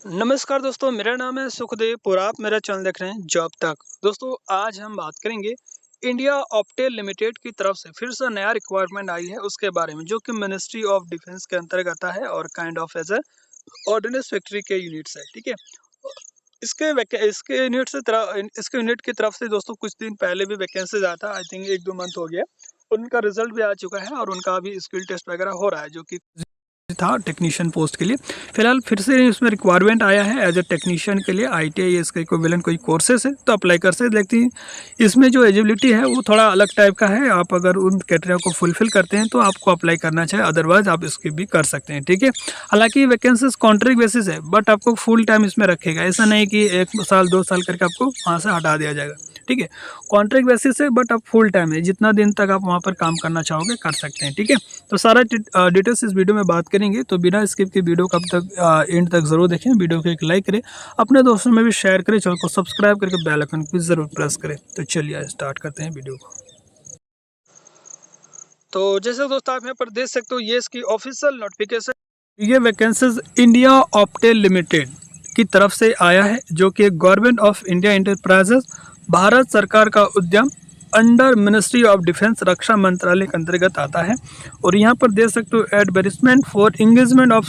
नमस्कार दोस्तों, मेरा नाम है सुखदेव और आप मेरा चैनल देख रहे हैं जॉब तक। दोस्तों आज हम बात करेंगे इंडिया ऑप्टेल लिमिटेड की तरफ से फिर से नया रिक्वायरमेंट आई है उसके बारे में, जो कि मिनिस्ट्री ऑफ डिफेंस के अंतर्गत आता है और kind of as a ordnance factory के यूनिट्स है। ठीक है, इसके यूनिट की तरफ से दोस्तों कुछ दिन पहले भी वैकेंसीज आया था। आई थिंक 1-2 मंथ हो गया। उनका रिजल्ट भी आ चुका है और उनका अभी स्किल टेस्ट वगैरह हो रहा है, जो कि था टेक्नीशियन पोस्ट के लिए। फिलहाल फिर से इसमें रिक्वायरमेंट आया है एज ए टेक्नीशियन के लिए। आईटीआई इसका इक्विवेलेंट कोई कोर्सेस है तो अप्लाई कर सकते। लेकिन इसमें जो एलिजिबिलिटी है वो थोड़ा अलग टाइप का है। आप अगर उन क्राइटेरिया को फुलफिल करते हैं तो आपको अप्लाई करना चाहिए, अदरवाइज आप इसकी भी कर सकते हैं। ठीक है, हालांकि वैकेंसीज कॉन्ट्रैक्ट बेसिस है, बट आपको फुल टाइम इसमें रखेगा। ऐसा नहीं कि 1 साल 2 साल करके आपको वहाँ से हटा दिया जाएगा। ठीक है, कॉन्ट्रैक्ट बेसिस है बट अब फुल टाइम है। जितना दिन तक आप वहाँ पर काम करना चाहोगे कर सकते हैं। ठीक है, तो सारा डिटेल्स इस वीडियो में बात करेंगे, तो बिना स्किप के वीडियो को अब तक एंड तक जरूर देखें। वीडियो को एक लाइक करें, अपने दोस्तों में भी शेयर करें, चैनल को सब्सक्राइब करके बेल आइकन को जरूर प्रेस करें। तो चलिए स्टार्ट करते हैं वीडियो को। तो जैसे दोस्तों आप यहाँ पर देख सकते हो, ये इसकी ऑफिशियल नोटिफिकेशन, ये वैकेंसीज इंडिया ऑप्टेल लिमिटेड की तरफ से आया है, जो कि government of India enterprises, Bharat सरकार का उद्यम अंडर मिनिस्ट्री ऑफ डिफेंस, रक्षा मंत्रालय के अंतर्गत आता है। और यहाँ पर देख सकते हो advertisement for engagement of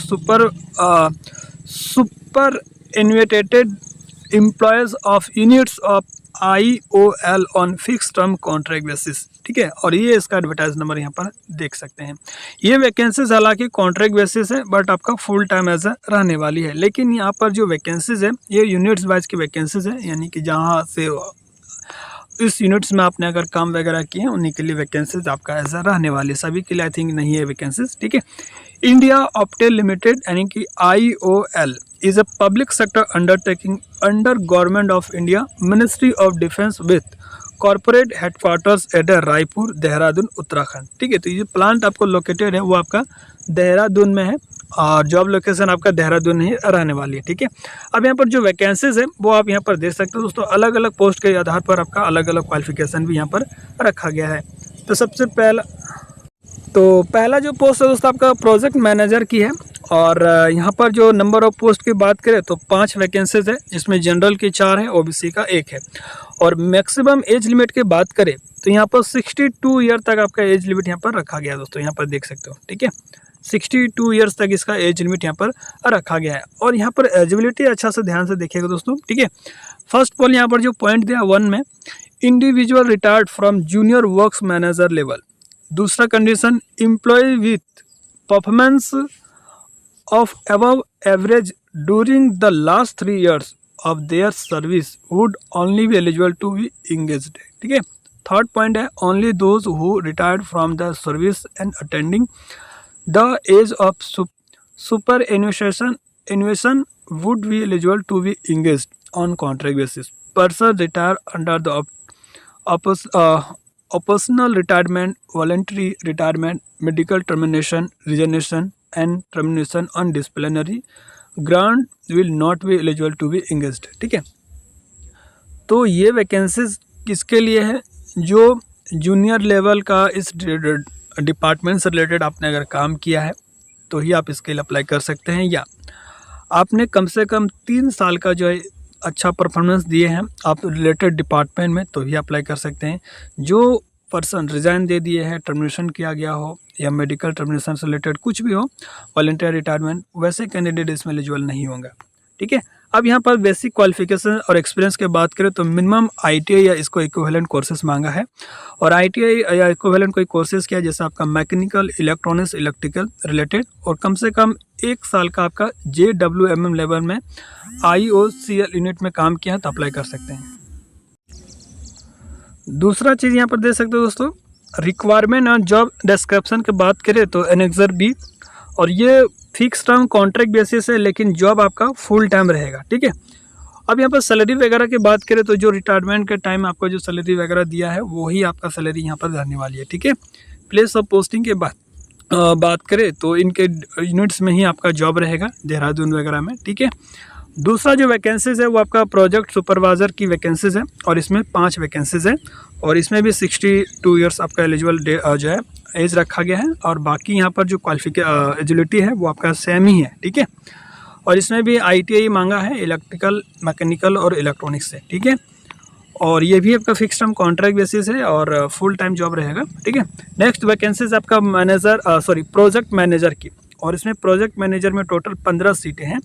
super inverted employees of units of IOL on fix term contract basis. ठीक है, और ये इसका एडवर्टाइज नंबर यहाँ पर देख सकते हैं। ये वैकेंसीज हालांकि कॉन्ट्रैक्ट बेसिस है, बट आपका फुल टाइम एज रहने वाली है। लेकिन यहाँ पर जो वैकेंसीज है ये यूनिट्स वाइज की वैकेंसीज है, यानी कि जहाँ से इस यूनिट्स में आपने अगर काम वगैरह किए हैं उन्हीं के लिए वैकेंसीज आपका ऐसा रहने वाली है। सभी के लिए आई थिंक नहीं है वैकेंसीज। ठीक है, इंडिया ऑप्टेल लिमिटेड यानी कि IOL is a public sector undertaking under government of India, ministry of defence with corporate headquarters at Raipur, Dehradun, Uttarakhand. ठीक है, तो ये प्लांट आपको लोकेटेड है वो आपका देहरादून में है और जॉब लोकेशन आपका देहरादून ही रहने वाली है। ठीक है, अब यहाँ पर जो वैकेंसीज है वो आप यहाँ पर देख सकते हो दोस्तों। अलग अलग पोस्ट के आधार पर आपका अलग अलग क्वालिफिकेशन भी यहाँ पर रखा गया है। तो सबसे पहला जो पोस्ट है दोस्तों आपका प्रोजेक्ट मैनेजर की है। और यहाँ पर जो नंबर ऑफ पोस्ट की बात करें तो 5 वैकेंसीज है, जिसमें जनरल की 4 है, OBC का 1 है। और मैक्सिमम एज लिमिट की बात करें तो यहाँ पर 62 ईयर तक आपका एज लिमिट यहाँ पर रखा गया है दोस्तों, यहाँ पर देख सकते हो। ठीक है, 62 ईयर्स तक इसका एज लिमिट यहाँ पर रखा गया है। और यहाँ पर एलिजिबिलिटी अच्छा से ध्यान से देखिएगा दोस्तों। ठीक है, फर्स्ट ऑफ ऑल यहाँ पर जो पॉइंट दिया 1 में, individual retired from junior works manager level. दूसरा condition, employ with performance of above average during the last 3 years of their service would only be eligible to be engaged। ठीक है, third point है, only those who retired from the service and attending the age of superannuation would be eligible to be engaged on contract basis। Person retire under the optional retirement, voluntary retirement, medical termination, resignation and termination on disciplinary ground will not be eligible to be engaged। ठीक है, तो ये vacancies किसके लिए है? जो junior level का इस डिपार्टमेंट से रिलेटेड आपने अगर काम किया है तो ही आप इसके लिए अप्लाई कर सकते हैं, या आपने कम से कम 3 साल का जो है अच्छा परफॉर्मेंस दिए हैं आप रिलेटेड डिपार्टमेंट में तो ही अप्लाई कर सकते हैं। जो पर्सन रिज़ाइन दे दिए हैं, टर्मिनेशन किया गया हो या मेडिकल टर्मिनेशन से रिलेटेड कुछ भी हो, वॉलंटियर रिटायरमेंट, वैसे कैंडिडेट इसमें एलिजिबल नहीं होंगे। ठीक है, अब यहाँ पर बेसिक क्वालिफिकेशन और एक्सपीरियंस की बात करें तो मिनिमम ITI या इसको इक्विवेलेंट कोर्सेज मांगा है। और ITI या इक्विवेलेंट कोई कोर्सेज किया जैसे आपका मैकेनिकल, इलेक्ट्रॉनिक्स, इलेक्ट्रिकल रिलेटेड, और कम से कम 1 साल का आपका JWMM लेवल में IOCL यूनिट में काम किया है तो अप्लाई कर सकते हैं। दूसरा चीज़ यहाँ पर देख सकते हो दोस्तों, रिक्वायरमेंट और जॉब डिस्क्रिप्शन की बात करें तो एनेक्सर B, और ये फिक्स टर्म कॉन्ट्रैक्ट बेसिस है, लेकिन जॉब आपका फुल टाइम रहेगा। ठीक है, अब यहाँ पर सैलरी वगैरह की बात करें तो जो रिटायरमेंट के टाइम आपको जो सैलरी वगैरह दिया है वही आपका सैलरी यहाँ पर रहने वाली है। ठीक है, प्लेस ऑफ पोस्टिंग के बात करें तो इनके यूनिट्स में ही आपका जॉब रहेगा, देहरादून वगैरह में। ठीक है, दूसरा जो वैकेंसीज है वो आपका प्रोजेक्ट सुपरवाइज़र की वैकेंसीज है, और इसमें 5 वैकेंसीज है, और इसमें भी 62 ईयर्स आपका एलिजिबल जो है एज रखा गया है। और बाकी यहाँ पर जो एलिजिबिलिटी है वो आपका सेम ही है। ठीक है, और इसमें भी ITI मांगा है, इलेक्ट्रिकल, मैकेनिकल और इलेक्ट्रॉनिक्स से, ठीक है। और ये भी आपका फिक्स टर्म कॉन्ट्रैक्ट बेसिस है और फुल टाइम जॉब रहेगा, ठीक है। नेक्स्ट वैकेंसीज आपका प्रोजेक्ट मैनेजर की, और इसमें प्रोजेक्ट मैनेजर में टोटल 15 सीटें हैं।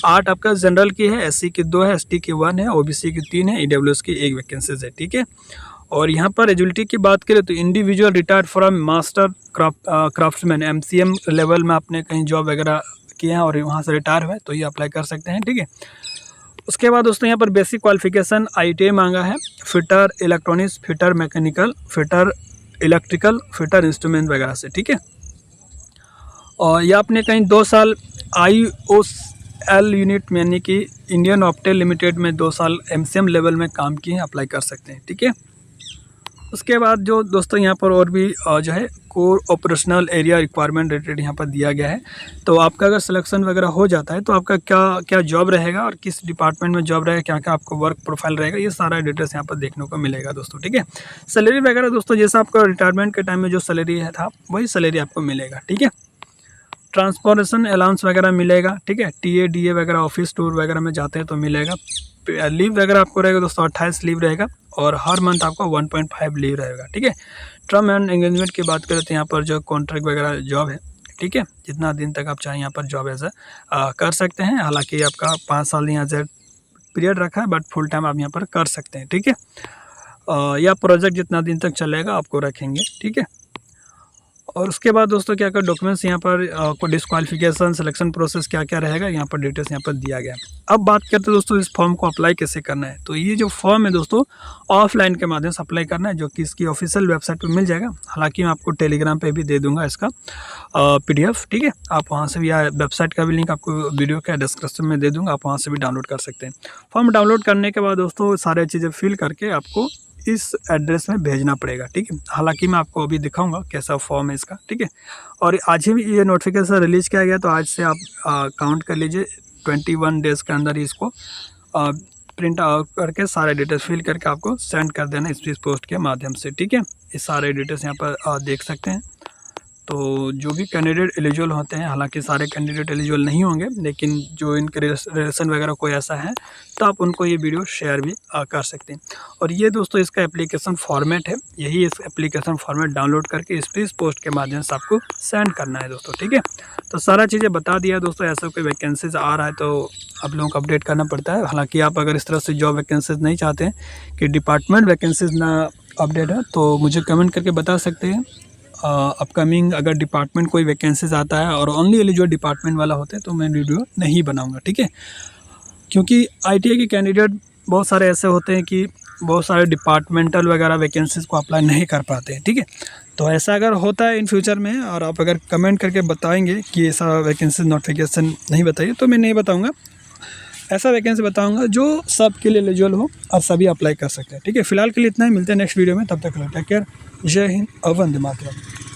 8 आपका जनरल की है, SC की 2 है, ST की 1 है, OBC की 3 है, EWS की 1 वैकेंसीज है, ठीक है। और यहाँ पर एलिजिबिलिटी की बात करें तो individual retired from master craftsman MCM level में आपने कहीं जॉब वगैरह किए हैं और वहाँ से रिटायर हुए तो ये अप्लाई कर सकते हैं, ठीक है। उसके बाद दोस्तों यहाँ पर बेसिक क्वालिफिकेशन ITI मांगा है, fitter electronics, fitter mechanical, fitter electrical, fitter instrument वगैरह से, ठीक है। और या आपने कहीं 2 साल IOL यूनिट में यानी कि इंडियन ऑप्टेल लिमिटेड में 2 साल MCM लेवल में काम किए हैं, अप्लाई कर सकते हैं, ठीक है। उसके बाद जो दोस्तों यहाँ पर और भी जो है core operational area requirement related यहाँ पर दिया गया है। तो आपका अगर सिलेक्शन वगैरह हो जाता है तो आपका क्या क्या जॉब रहेगा और किस डिपार्टमेंट में जॉब रहेगा, क्या क्या आपको वर्क प्रोफाइल रहेगा, ये सारा डिटेल्स यहाँ पर देखने को मिलेगा दोस्तों, ठीक है। सैलरी वगैरह दोस्तों जैसा आपका रिटायरमेंट के टाइम में जो सैलरी है था वही सैलरी आपको मिलेगा, ठीक है। ट्रांसपोर्टेशन अलाउंस वगैरह मिलेगा, ठीक है। TA DA वगैरह ऑफिस टूर वगैरह में जाते हैं तो मिलेगा। लीव वगैरह आपको रहेगा दोस्तों 28 लीव रहेगा और हर मंथ आपका 1.5 लीव रहेगा, ठीक है। टर्म एंड एंगेजमेंट की बात करें तो यहाँ पर जो कॉन्ट्रैक्ट वगैरह जॉब है, ठीक है, जितना दिन तक आप चाहें यहाँ पर जॉब ऐसा कर सकते हैं। हालांकि आपका 5 साल यहाँ से पीरियड रखा है बट फुल टाइम आप यहाँ पर कर सकते हैं, ठीक है। या प्रोजेक्ट जितना दिन तक चलेगा आपको रखेंगे, ठीक है। और उसके बाद दोस्तों क्या क्या डॉक्यूमेंट्स यहाँ पर आपको डिस्क्वालिफिकेशन सिलेक्शन प्रोसेस क्या क्या रहेगा यहाँ पर डिटेल्स यहाँ पर दिया गया है। अब बात करते हैं दोस्तों इस फॉर्म को अप्लाई कैसे करना है। तो ये जो फॉर्म है दोस्तों ऑफलाइन के माध्यम से अप्लाई करना है, जो कि इसकी ऑफिशियल वेबसाइट पर मिल जाएगा। हालांकि मैं आपको टेलीग्राम पे भी दे दूंगा इसका PDF, ठीक है। आप वहाँ से भी, वेबसाइट का भी लिंक आपको वीडियो के डिस्क्रिप्शन में दे दूँगा, आप वहाँ से भी डाउनलोड कर सकते हैं। फॉर्म डाउनलोड करने के बाद दोस्तों सारी चीज़ें फिल करके आपको इस एड्रेस में भेजना पड़ेगा, ठीक है। हालांकि मैं आपको अभी दिखाऊंगा कैसा फॉर्म है इसका, ठीक है। और आज ही ये नोटिफिकेशन रिलीज़ किया गया तो आज से आप काउंट कर लीजिए 21 डेज़ के अंदर ही इसको प्रिंट आउट करके सारे डिटेल्स फिल करके आपको सेंड कर देना स्पीड पोस्ट के माध्यम से, ठीक है। ये सारे डिटेल्स यहाँ पर देख सकते हैं। तो जो भी कैंडिडेट एलिजिबल होते हैं, हालांकि सारे कैंडिडेट एलिजिबल नहीं होंगे, लेकिन जो इनके रिलेशन वगैरह कोई ऐसा है तो आप उनको ये वीडियो शेयर भी कर सकते हैं। और ये दोस्तों इसका एप्लीकेशन फॉर्मेट है, यही इस एप्लीकेशन फॉर्मेट डाउनलोड करके स्पीड पोस्ट के माध्यम से आपको सेंड करना है दोस्तों, ठीक है। तो सारा चीज़ें बता दिया दोस्तों। ऐसा कोई वैकेंसीज आ रहा है तो आप लोगों को अपडेट करना पड़ता है। हालाँकि आप अगर इस तरह से जॉब वैकेंसीज नहीं चाहते हैं कि डिपार्टमेंट वैकेंसीज ना अपडेट है तो मुझे कमेंट करके बता सकते हैं। अपकमिंग अगर डिपार्टमेंट कोई वैकेंसीज आता है और ओनली एलिजिबल डिपार्टमेंट वाला होता है तो मैं वीडियो नहीं बनाऊंगा, ठीक है। क्योंकि ITI के कैंडिडेट बहुत सारे ऐसे होते हैं कि बहुत सारे डिपार्टमेंटल वगैरह वैकेंसीज को अप्लाई नहीं कर पाते हैं, ठीक है। तो ऐसा अगर होता है इन फ्यूचर में और आप अगर कमेंट करके बताएंगे कि ऐसा वैकेंसी नोटिफिकेशन नहीं बताइए तो मैं नहीं बताऊँगा। ऐसा वैकेंसी बताऊँगा जो सबके लिए एलिजिबल हो और सभी अप्लाई कर सकते हैं, ठीक है। फिलहाल के लिए इतना ही, मिलते हैं नेक्स्ट वीडियो में, तब तक टेक केयर। जय हिंद और वंदे मातरम।